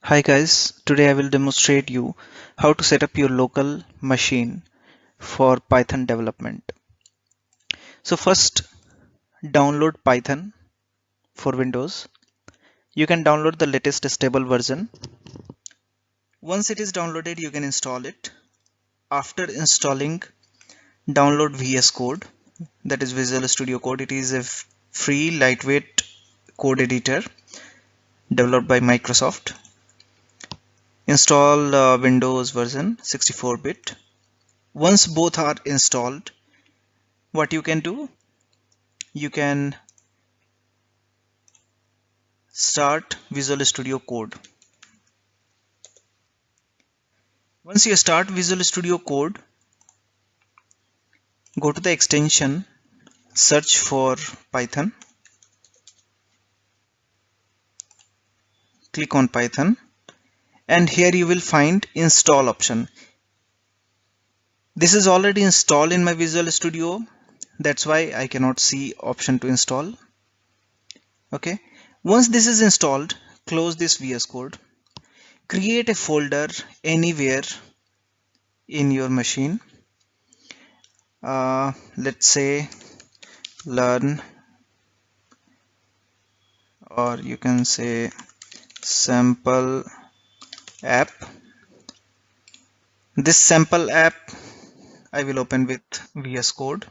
Hi guys, today I will demonstrate you how to set up your local machine for Python development. So first download Python for Windows. You can download the latest stable version. Once it is downloaded, you can install it. After installing, download VS Code, that is Visual Studio Code. It is a free lightweight code editor developed by Microsoft. Install Windows version 64-bit. Once both are installed, what you can do, you can start Visual Studio Code. Once you start Visual Studio Code, go to the extension, search for Python, click on Python, and here you will find install option. This is already installed in my Visual Studio, that's why I cannot see option to install. Okay, once this is installed, close this VS Code. Create a folder anywhere in your machine. Let's say learn, or you can say sample app. This sample app I will open with VS Code.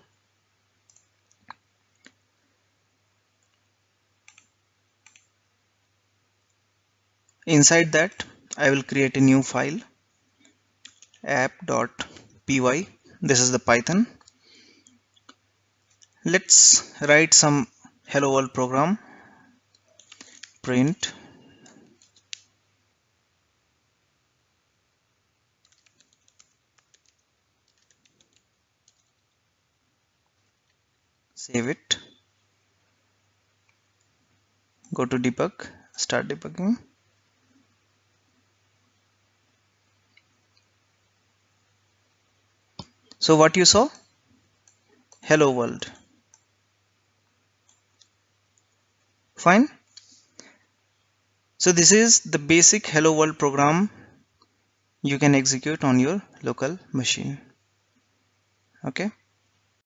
Inside that I will create a new file, app.py. This is the Python. Let's write some hello world program. Print save it, go to debug, start debugging. So what you saw, hello world. Fine. So this is the basic hello world program you can execute on your local machine. Okay.